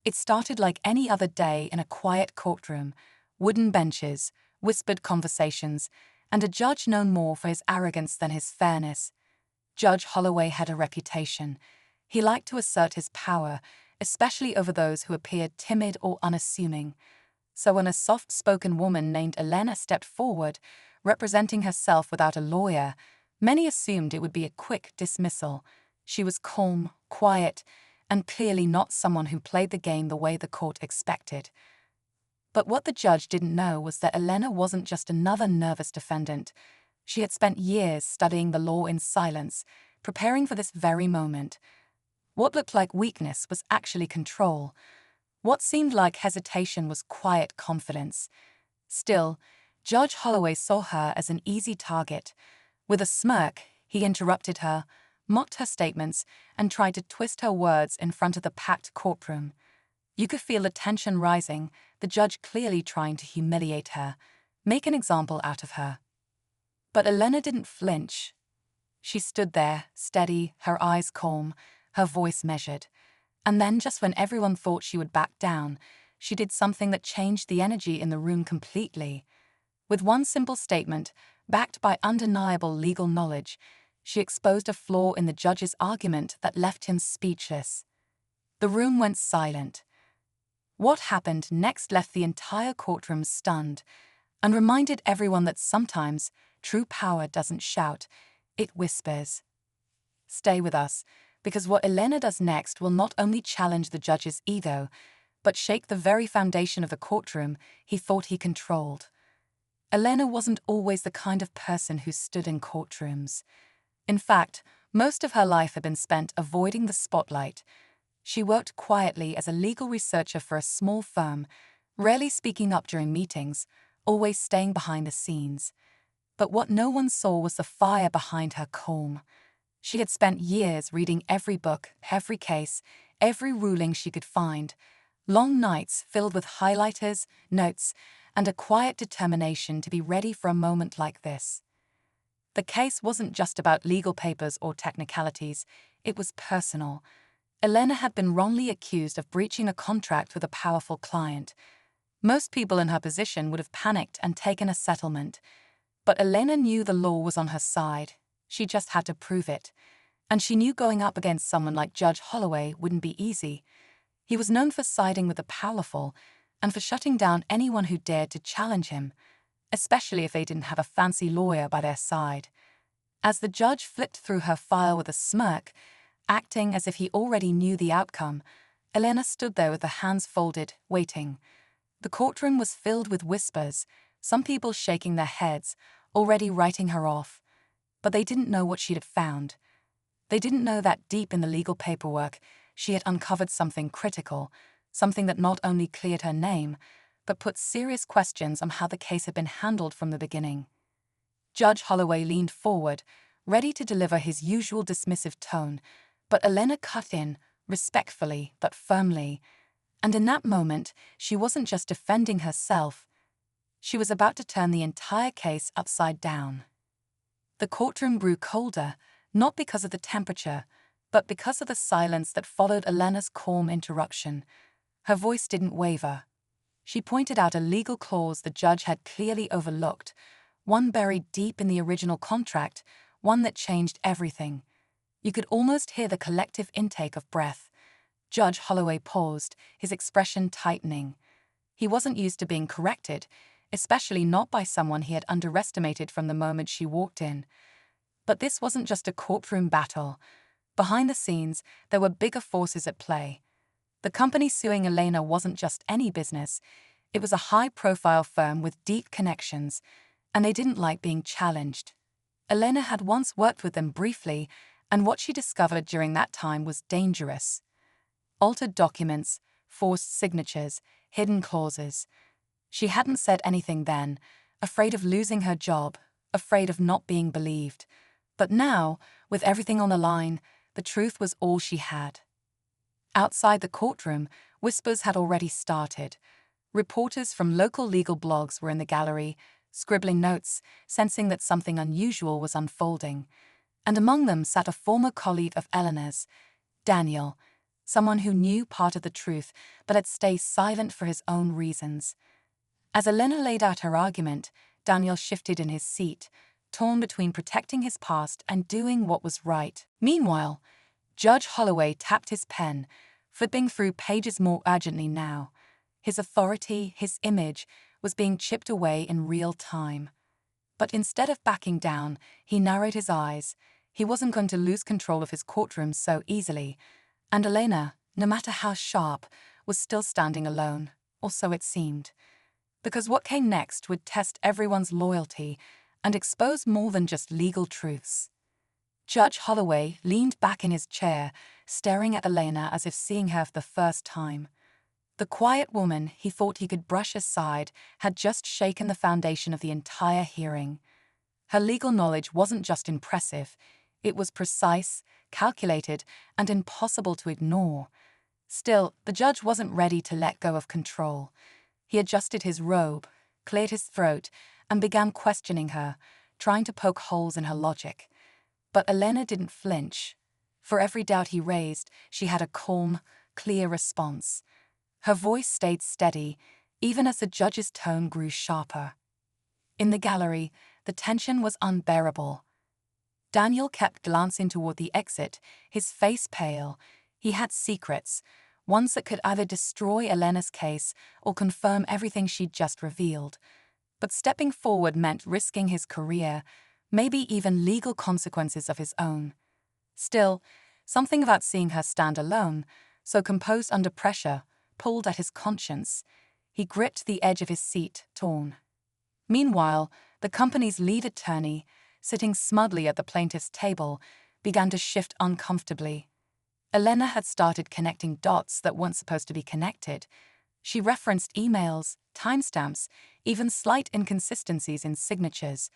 It started like any other day in a quiet courtroom: wooden benches, whispered conversations, and a judge known more for his arrogance than his fairness. Judge Holloway had a reputation. He liked to assert his power, especially over those who appeared timid or unassuming. So when a soft-spoken woman named Elena stepped forward, representing herself without a lawyer, many assumed it would be a quick dismissal. She was calm, quiet, and clearly not someone who played the game the way the court expected. But what the judge didn't know was that Elena wasn't just another nervous defendant. She had spent years studying the law in silence, preparing for this very moment. What looked like weakness was actually control. What seemed like hesitation was quiet confidence. Still, Judge Holloway saw her as an easy target. With a smirk, he interrupted her, mocked her statements, and tried to twist her words in front of the packed courtroom. You could feel the tension rising, the judge clearly trying to humiliate her, make an example out of her. But Elena didn't flinch. She stood there, steady, her eyes calm, her voice measured. And then, just when everyone thought she would back down, she did something that changed the energy in the room completely. With one simple statement, backed by undeniable legal knowledge, she exposed a flaw in the judge's argument that left him speechless. The room went silent. What happened next left the entire courtroom stunned and reminded everyone that sometimes true power doesn't shout, it whispers. Stay with us, because what Elena does next will not only challenge the judge's ego, but shake the very foundation of the courtroom he thought he controlled. Elena wasn't always the kind of person who stood in courtrooms. In fact, most of her life had been spent avoiding the spotlight. She worked quietly as a legal researcher for a small firm, rarely speaking up during meetings, always staying behind the scenes. But what no one saw was the fire behind her calm. She had spent years reading every book, every case, every ruling she could find, long nights filled with highlighters, notes, and a quiet determination to be ready for a moment like this. The case wasn't just about legal papers or technicalities, it was personal. Elena had been wrongly accused of breaching a contract with a powerful client. Most people in her position would have panicked and taken a settlement. But Elena knew the law was on her side. She just had to prove it. And she knew going up against someone like Judge Holloway wouldn't be easy. He was known for siding with the powerful and for shutting down anyone who dared to challenge him, especially if they didn't have a fancy lawyer by their side. As the judge flipped through her file with a smirk, acting as if he already knew the outcome, Elena stood there with her hands folded, waiting. The courtroom was filled with whispers, some people shaking their heads, already writing her off. But they didn't know what she'd found. They didn't know that deep in the legal paperwork, she had uncovered something critical, something that not only cleared her name, but put serious questions on how the case had been handled from the beginning. Judge Holloway leaned forward, ready to deliver his usual dismissive tone, but Elena cut in, respectfully but firmly. And in that moment, she wasn't just defending herself. She was about to turn the entire case upside down. The courtroom grew colder, not because of the temperature, but because of the silence that followed Elena's calm interruption. Her voice didn't waver. She pointed out a legal clause the judge had clearly overlooked, one buried deep in the original contract, one that changed everything. You could almost hear the collective intake of breath. Judge Holloway paused, his expression tightening. He wasn't used to being corrected, especially not by someone he had underestimated from the moment she walked in. But this wasn't just a courtroom battle. Behind the scenes, there were bigger forces at play. The company suing Elena wasn't just any business. It was a high-profile firm with deep connections, and they didn't like being challenged. Elena had once worked with them briefly, and what she discovered during that time was dangerous. Altered documents, forced signatures, hidden clauses. She hadn't said anything then, afraid of losing her job, afraid of not being believed. But now, with everything on the line, the truth was all she had. Outside the courtroom, whispers had already started. Reporters from local legal blogs were in the gallery, scribbling notes, sensing that something unusual was unfolding. And among them sat a former colleague of Eleanor's, Daniel, someone who knew part of the truth but had stayed silent for his own reasons. As Elena laid out her argument, Daniel shifted in his seat, torn between protecting his past and doing what was right. Meanwhile, Judge Holloway tapped his pen, flipping through pages more urgently now. His authority, his image, was being chipped away in real time. But instead of backing down, he narrowed his eyes. He wasn't going to lose control of his courtroom so easily. And Elena, no matter how sharp, was still standing alone, or so it seemed. Because what came next would test everyone's loyalty and expose more than just legal truths. Judge Holloway leaned back in his chair, staring at Elena as if seeing her for the first time. The quiet woman he thought he could brush aside had just shaken the foundation of the entire hearing. Her legal knowledge wasn't just impressive, it was precise, calculated, and impossible to ignore. Still, the judge wasn't ready to let go of control. He adjusted his robe, cleared his throat, and began questioning her, trying to poke holes in her logic. But Elena didn't flinch. For every doubt he raised, she had a calm, clear response. Her voice stayed steady, even as the judge's tone grew sharper. In the gallery, the tension was unbearable. Daniel kept glancing toward the exit, his face pale. He had secrets, ones that could either destroy Elena's case or confirm everything she'd just revealed. But stepping forward meant risking his career, maybe even legal consequences of his own. Still, something about seeing her stand alone, so composed under pressure, pulled at his conscience. He gripped the edge of his seat, torn. Meanwhile, the company's lead attorney, sitting smugly at the plaintiff's table, began to shift uncomfortably. Elena had started connecting dots that weren't supposed to be connected. She referenced emails, timestamps, even slight inconsistencies in signatures.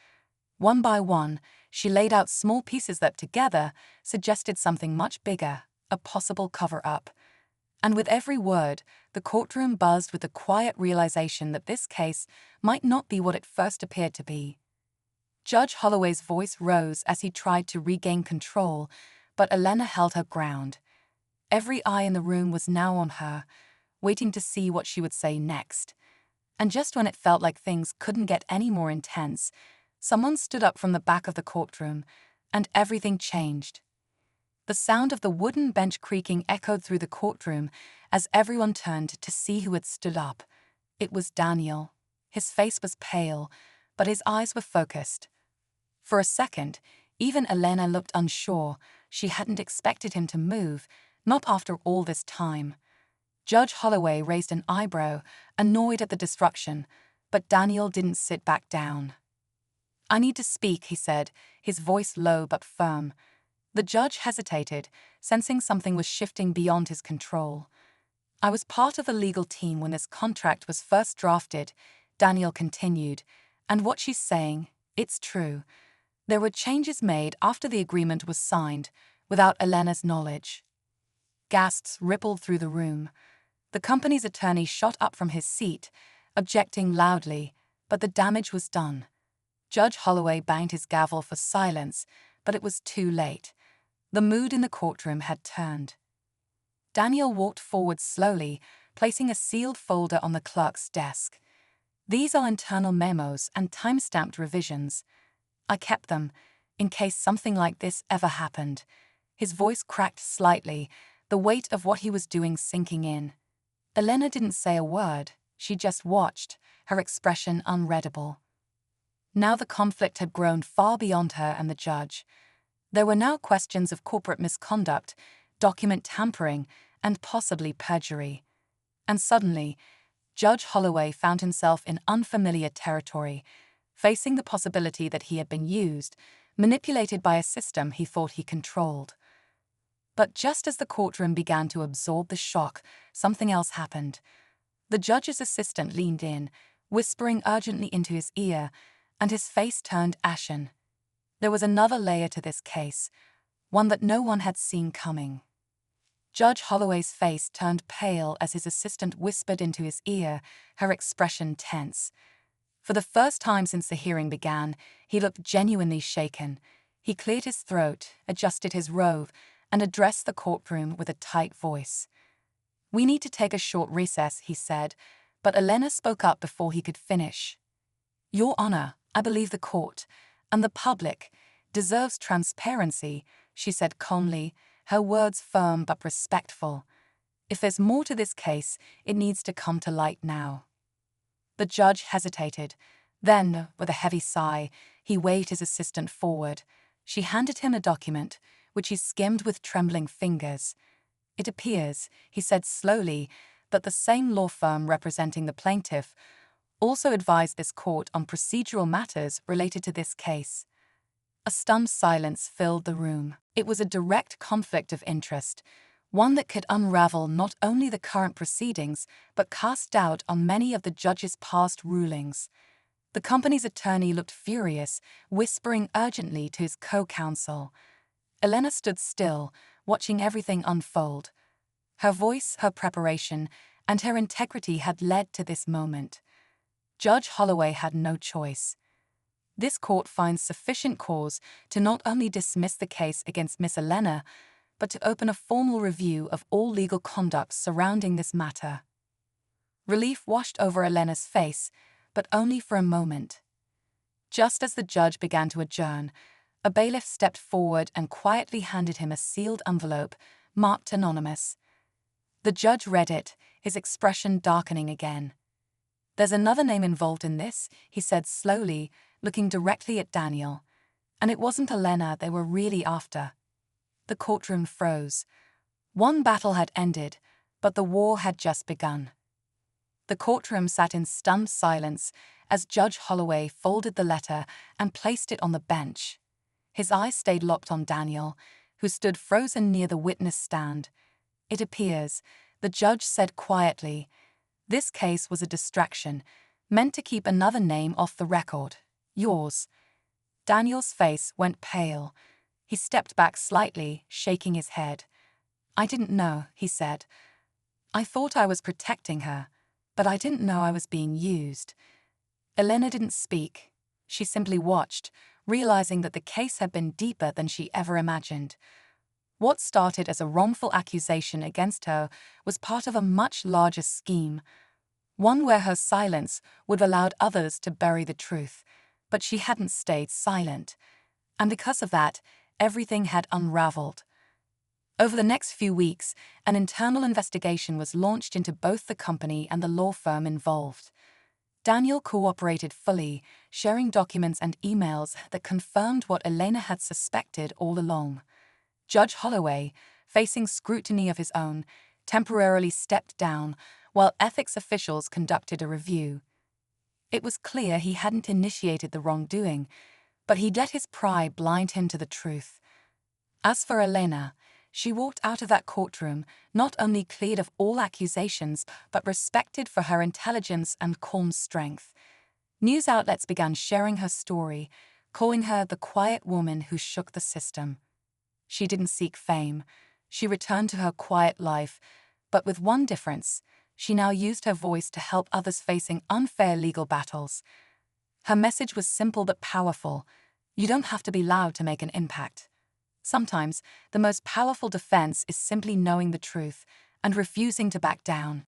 One by one, she laid out small pieces that together suggested something much bigger, a possible cover-up. And with every word, the courtroom buzzed with the quiet realization that this case might not be what it first appeared to be. Judge Holloway's voice rose as he tried to regain control, but Elena held her ground. Every eye in the room was now on her, waiting to see what she would say next. And just when it felt like things couldn't get any more intense, someone stood up from the back of the courtroom, and everything changed. The sound of the wooden bench creaking echoed through the courtroom as everyone turned to see who had stood up. It was Daniel. His face was pale, but his eyes were focused. For a second, even Elena looked unsure. She hadn't expected him to move, not after all this time. Judge Holloway raised an eyebrow, annoyed at the disruption, but Daniel didn't sit back down. "I need to speak," he said, his voice low but firm. The judge hesitated, sensing something was shifting beyond his control. "I was part of the legal team when this contract was first drafted," Daniel continued, "and what she's saying, it's true. There were changes made after the agreement was signed, without Elena's knowledge." Gasps rippled through the room. The company's attorney shot up from his seat, objecting loudly, but the damage was done. Judge Holloway banged his gavel for silence, but it was too late. The mood in the courtroom had turned. Daniel walked forward slowly, placing a sealed folder on the clerk's desk. "These are internal memos and time-stamped revisions. I kept them, in case something like this ever happened." His voice cracked slightly, the weight of what he was doing sinking in. Elena didn't say a word, she just watched, her expression unreadable. Now the conflict had grown far beyond her and the judge. There were now questions of corporate misconduct, document tampering, and possibly perjury. And suddenly, Judge Holloway found himself in unfamiliar territory, facing the possibility that he had been used, manipulated by a system he thought he controlled. But just as the courtroom began to absorb the shock, something else happened. The judge's assistant leaned in, whispering urgently into his ear, and his face turned ashen. There was another layer to this case, one that no one had seen coming. Judge Holloway's face turned pale as his assistant whispered into his ear, her expression tense. For the first time since the hearing began, he looked genuinely shaken. He cleared his throat, adjusted his robe, and addressed the courtroom with a tight voice. "We need to take a short recess," he said, but Elena spoke up before he could finish. "Your Honor, I believe the court, and the public, deserves transparency," she said calmly, her words firm but respectful. "If there's more to this case, it needs to come to light now." The judge hesitated. Then, with a heavy sigh, he waved his assistant forward. She handed him a document, which he skimmed with trembling fingers. "It appears," he said slowly, "that the same law firm representing the plaintiff also advised this court on procedural matters related to this case." A stunned silence filled the room. It was a direct conflict of interest, one that could unravel not only the current proceedings, but cast doubt on many of the judge's past rulings. The company's attorney looked furious, whispering urgently to his co-counsel. Elena stood still, watching everything unfold. Her voice, her preparation, and her integrity had led to this moment. Judge Holloway had no choice. This court finds sufficient cause to not only dismiss the case against Miss Elena, but to open a formal review of all legal conduct surrounding this matter. Relief washed over Elena's face, but only for a moment. Just as the judge began to adjourn, a bailiff stepped forward and quietly handed him a sealed envelope marked anonymous. The judge read it, his expression darkening again. "There's another name involved in this," he said slowly, looking directly at Daniel. "And it wasn't Elena they were really after." The courtroom froze. One battle had ended, but the war had just begun. The courtroom sat in stunned silence as Judge Holloway folded the letter and placed it on the bench. His eyes stayed locked on Daniel, who stood frozen near the witness stand. "It appears," the judge said quietly, "this case was a distraction, meant to keep another name off the record. Yours." Daniel's face went pale. He stepped back slightly, shaking his head. "I didn't know," he said. "I thought I was protecting her, but I didn't know I was being used." Elena didn't speak. She simply watched, realizing that the case had been deeper than she ever imagined. What started as a wrongful accusation against her was part of a much larger scheme, one where her silence would have allowed others to bury the truth, but she hadn't stayed silent. And because of that, everything had unraveled. Over the next few weeks, an internal investigation was launched into both the company and the law firm involved. Daniel cooperated fully, sharing documents and emails that confirmed what Elena had suspected all along. Judge Holloway, facing scrutiny of his own, temporarily stepped down while ethics officials conducted a review. It was clear he hadn't initiated the wrongdoing, but he'd let his pride blind him to the truth. As for Elena, she walked out of that courtroom not only cleared of all accusations, but respected for her intelligence and calm strength. News outlets began sharing her story, calling her the quiet woman who shook the system. She didn't seek fame. She returned to her quiet life, but with one difference: she now used her voice to help others facing unfair legal battles. Her message was simple but powerful. You don't have to be loud to make an impact. Sometimes, the most powerful defense is simply knowing the truth and refusing to back down.